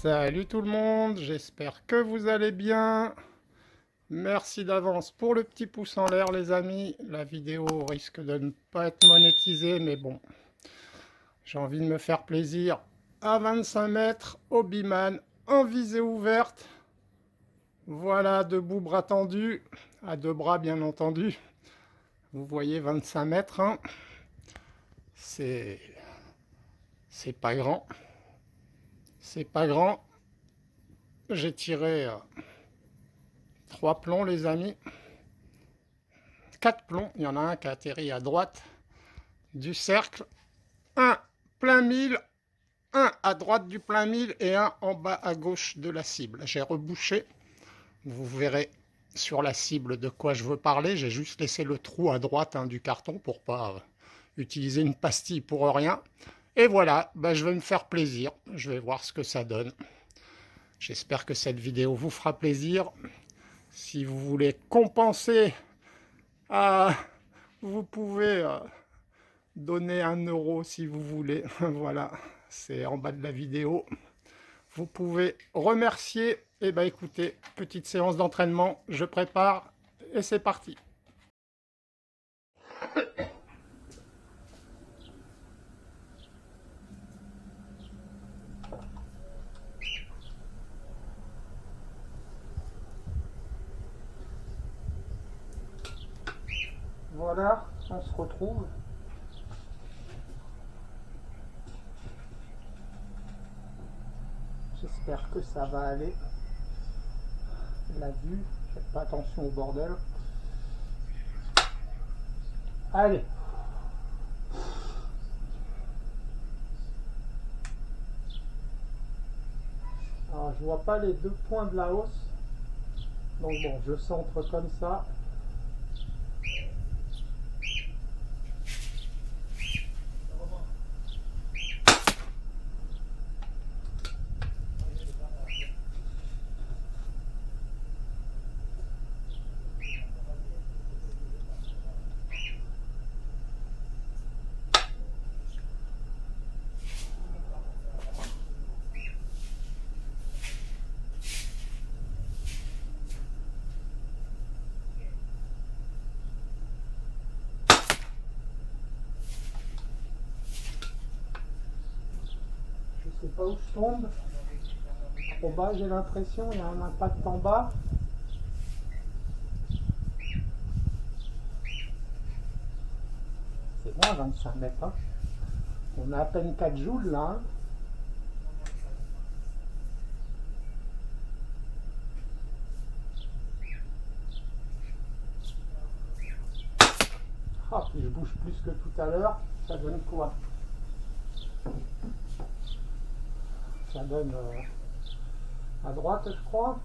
Salut tout le monde, j'espère que vous allez bien. Merci d'avance pour le petit pouce en l'air les amis. La vidéo risque de ne pas être monétisée, mais bon, j'ai envie de me faire plaisir. À 25 mètres, Hobbyman, en visée ouverte. Voilà, debout, bras tendus, à deux bras bien entendu. Vous voyez 25 mètres, hein. C'est pas grand. C'est pas grand. J'ai tiré 3 plombs les amis. 4 plombs, il y en a un qui a atterri à droite du cercle, un plein mille, un à droite du plein mille et un en bas à gauche de la cible. J'ai rebouché, vous verrez sur la cible de quoi je veux parler. J'ai juste laissé le trou à droite du carton pour pas utiliser une pastille pour rien. Et voilà, je vais me faire plaisir, je vais voir ce que ça donne. J'espère que cette vidéo vous fera plaisir. Si vous voulez compenser, vous pouvez donner 1 € si vous voulez. Voilà, c'est en bas de la vidéo. Vous pouvez remercier. Et écoutez, petite séance d'entraînement, je prépare et c'est parti. Voilà, on se retrouve. J'espère que ça va aller. La vue, faites pas attention au bordel. Allez. Alors je vois pas les deux points de la hausse. Donc bon, je centre comme ça. Je sais pas où je tombe. Au bas, j'ai l'impression, il y a un impact en bas. C'est bon, 25 mètres. Hein. On a à peine 4 joules là. Hein. Ah, puis je bouge plus que tout à l'heure. Ça donne quoi? Ça donne à droite, je crois.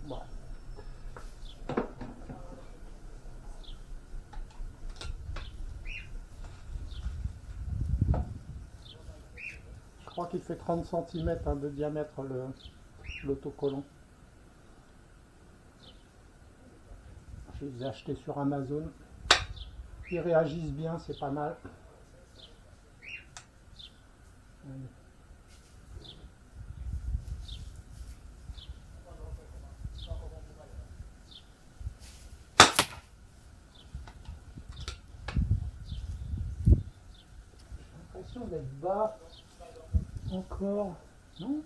Bon. Je crois qu'il fait 30 cm de diamètre l'autocollant. Je les ai achetés sur Amazon. Ils réagissent bien, c'est pas mal. J'ai l'impression d'être bas encore, non?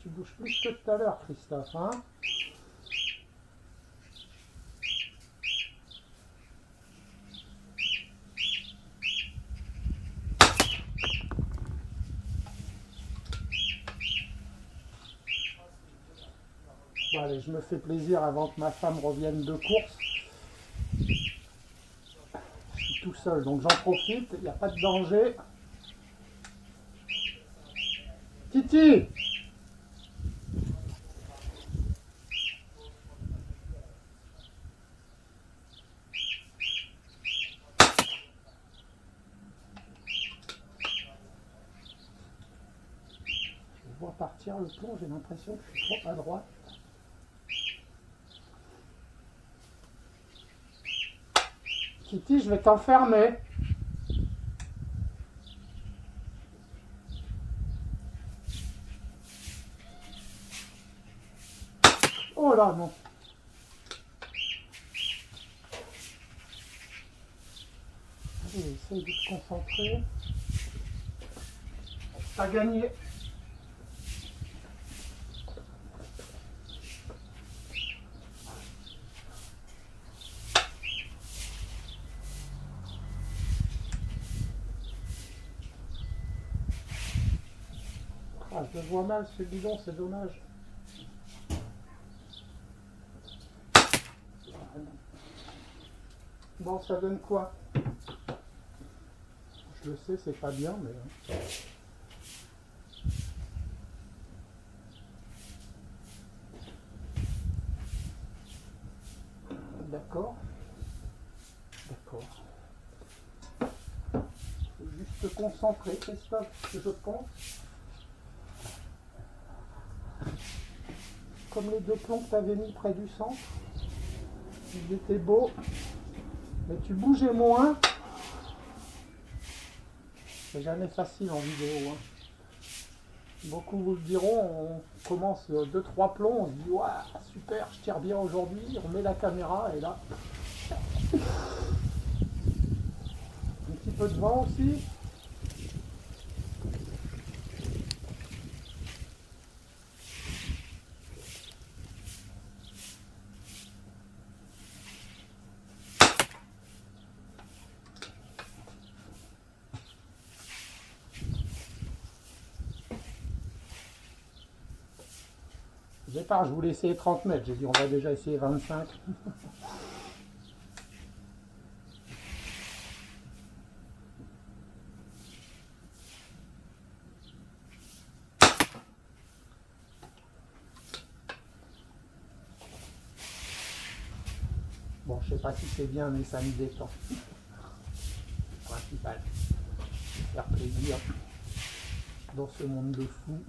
Tu bouges plus que tout à l'heure, Christophe, hein? Bon, allez, je me fais plaisir avant que ma femme revienne de course. Je suis tout seul, donc j'en profite, il n'y a pas de danger. Titi! tire le plomb, j'ai l'impression que je suis trop à droite. Kitty, je vais t'enfermer. Oh là, non. Allez, essaye de te concentrer. T'as gagné. Ah, je le vois mal ce bidon, c'est dommage. Bon, ça donne quoi? Je le sais, c'est pas bien, mais... D'accord. D'accord. Faut juste te concentrer, Christophe, je pense. Comme les deux plombs que tu avais mis près du centre. Ils étaient beaux. Mais tu bougeais moins. C'est jamais facile en vidéo. Hein. Beaucoup vous le diront, on commence 2-3 plombs, on se dit ouais, super, je tire bien aujourd'hui, on met la caméra et là. Un petit peu de vent aussi. Au départ, je voulais essayer 30 mètres. J'ai dit, on va déjà essayer 25. Bon, je sais pas si c'est bien, mais ça me détend. Principal. Faire plaisir dans ce monde de fou.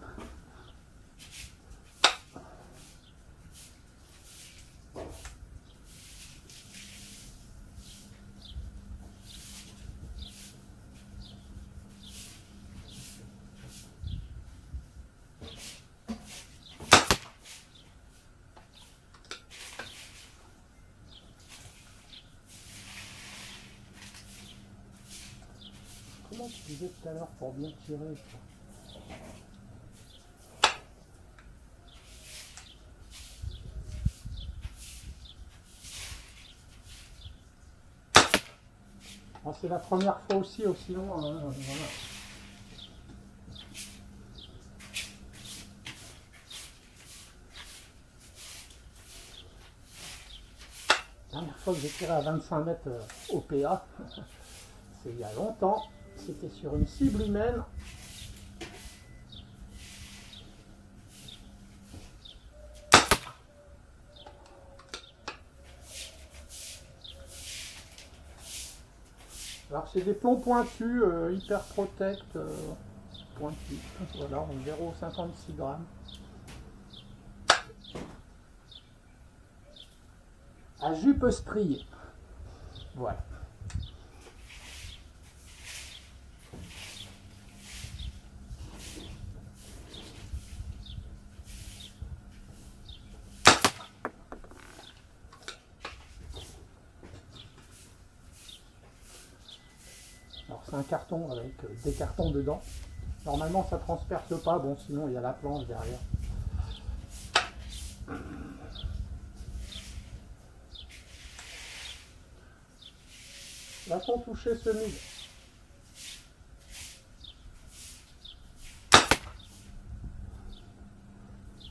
Comment tu disais tout à l'heure pour bien tirer ça? Bon, c'est la première fois aussi long. Hein, voilà. La dernière fois que j'ai tiré à 25 mètres au PA, c'est il y a longtemps. C'était sur une cible humaine. Alors c'est des plombs pointus, hyper protect, pointus. Voilà, en 0,56 grammes. À jupe striée. Voilà. Alors c'est un carton avec des cartons dedans. Normalement ça transperce pas, bon sinon il y a la planche derrière. Va-t-on toucher ce mille?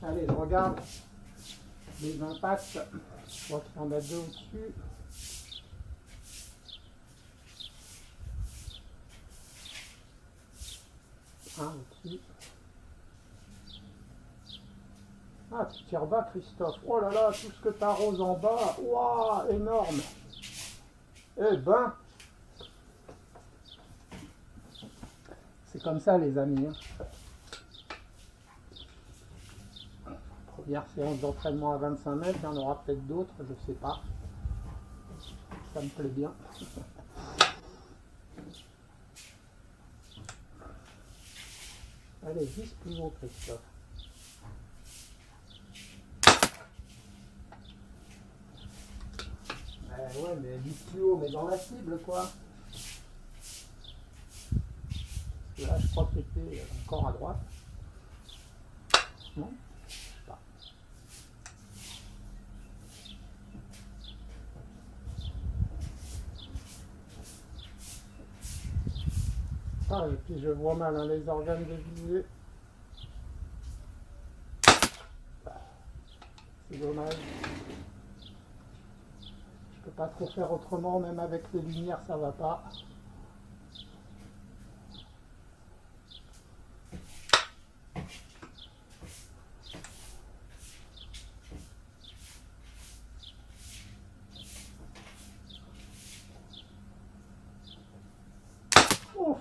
Allez, je regarde les impacts. Je vois qu'il y en a deux au-dessus. Un au-dessus. Ah, tu tires bas, Christophe. Oh là là, tout ce que tu arroses en bas. Waouh, énorme. Eh ben, c'est comme ça, les amis. Hein. Première séance d'entraînement à 25 mètres, il y en aura peut-être d'autres, je ne sais pas. Ça me plaît bien. Allez, 10 plus haut, Christophe. Ouais, mais 10 plus haut, mais dans la cible, quoi. Parce que là, je crois que c'était encore à droite. Non? Je sais pas. Ah, et puis je vois mal hein, les organes de visée. C'est dommage. Je peux pas trop faire autrement, même avec les lumières, ça va pas. Ouf.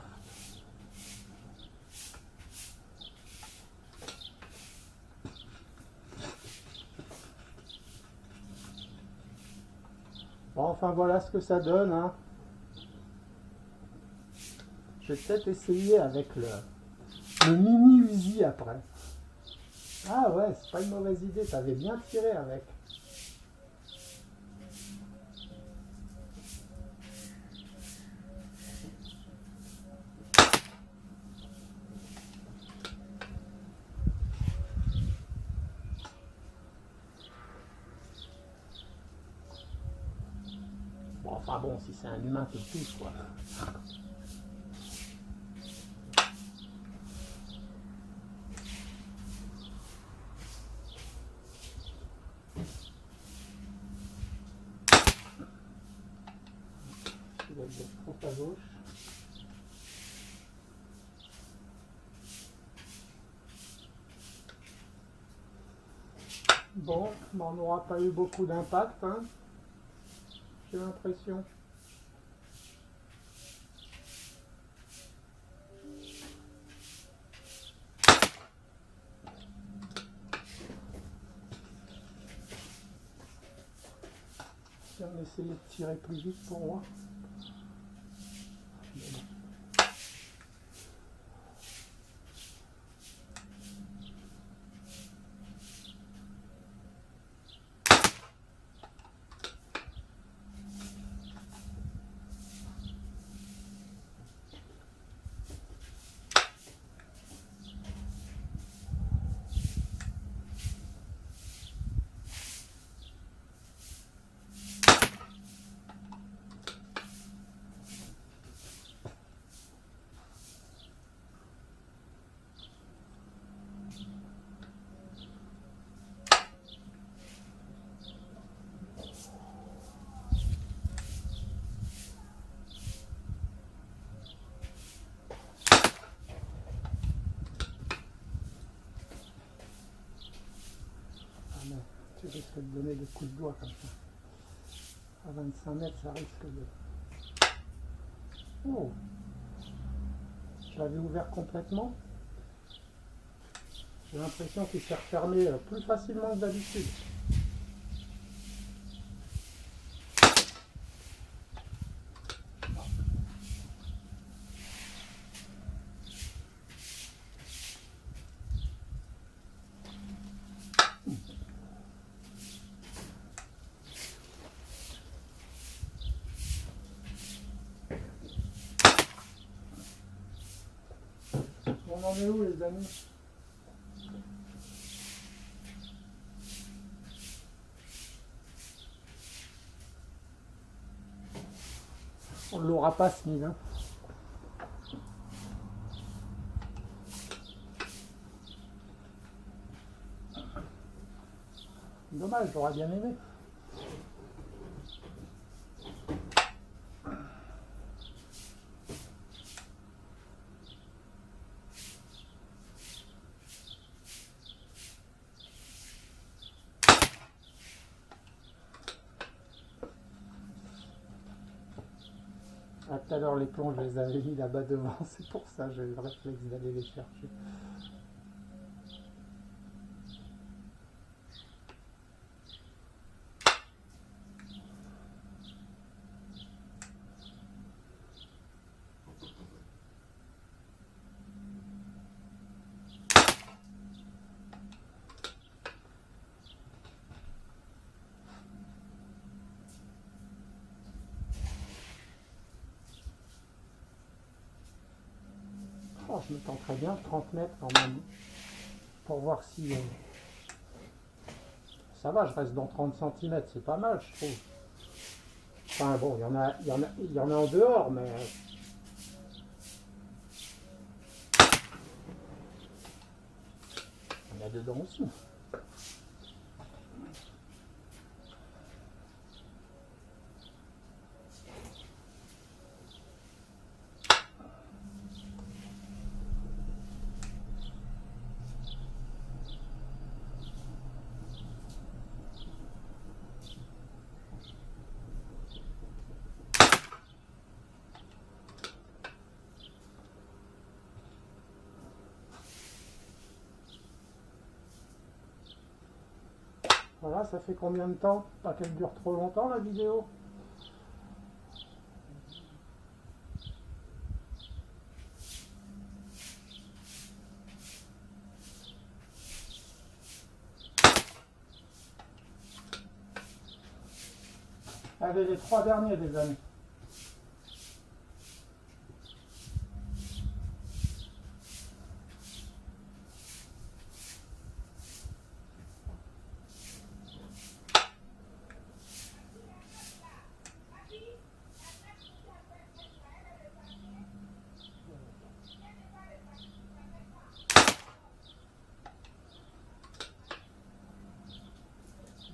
Bon, enfin voilà ce que ça donne. Hein. Je vais peut-être essayer avec le mini Uzi après. Ah ouais, c'est pas une mauvaise idée, t'avais bien tiré avec. Bon, enfin bon, si c'est un humain qui le touche, quoi. Il va être trop à gauche. Bon, on n'aura pas eu beaucoup d'impact, hein. J'ai l'impression. Si on essayait de tirer plus vite pour moi. Tu risques de donner des coups de doigt comme ça. À 25 mètres, ça risque de... Oh! Je l'avais ouvert complètement. J'ai l'impression qu'il s'est refermé plus facilement que d'habitude. On en est où les amis? On ne l'aura pas ce mille. Hein. Dommage, j'aurais bien aimé. Ah, tout à l'heure, les plombs, je les avais mis là-bas devant. C'est pour ça que j'ai eu le réflexe d'aller les chercher. je me tenterais bien 30 mètres quand même, pour voir si... ça va, je reste dans 30 cm, c'est pas mal, je trouve. Enfin bon, il y en a en dehors, mais... il y en a dedans aussi. Voilà, ça fait combien de temps? Pas qu'elle dure trop longtemps la vidéo. Allez, les 3 derniers, les amis.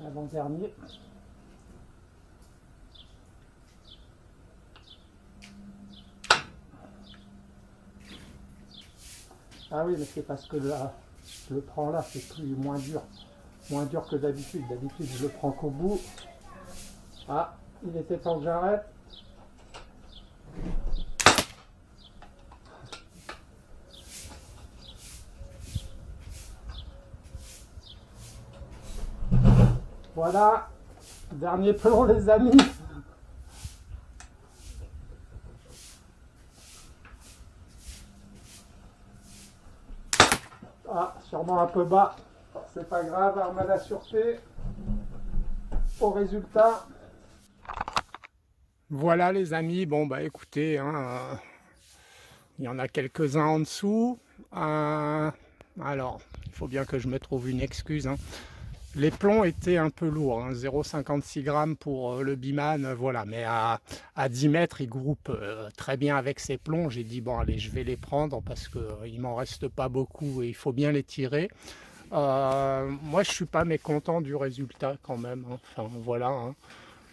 L'avant-dernier. Ah oui, mais c'est parce que là, je le prends là, c'est plus moins dur que d'habitude. D'habitude, je le prends qu'au bout. Ah, il était temps que j'arrête. Voilà, dernier plomb les amis. Ah, sûrement un peu bas, c'est pas grave, arme à la sûreté. Au résultat. Voilà les amis, bon bah écoutez, hein, il y en a quelques-uns en dessous. Alors, il faut bien que je me trouve une excuse, hein. Les plombs étaient un peu lourds, hein, 0,56 g pour le Biman, voilà, mais à 10 mètres, il groupe très bien avec ses plombs. J'ai dit, bon, allez, je vais les prendre parce qu'il m'en reste pas beaucoup et il faut bien les tirer. Moi, je suis pas mécontent du résultat quand même, hein. Enfin, voilà, hein.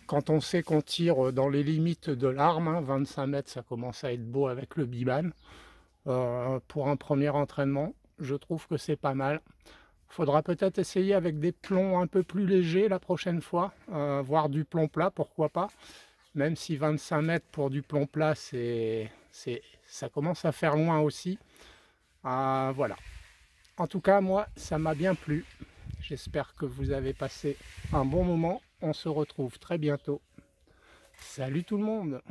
Quand on sait qu'on tire dans les limites de l'arme, hein, 25 mètres, ça commence à être beau avec le Biman. Pour un premier entraînement, je trouve que c'est pas mal. Faudra peut-être essayer avec des plombs un peu plus légers la prochaine fois, voire du plomb plat, pourquoi pas. Même si 25 mètres pour du plomb plat, ça commence à faire loin aussi. Voilà. En tout cas, moi, ça m'a bien plu. J'espère que vous avez passé un bon moment. On se retrouve très bientôt. Salut tout le monde!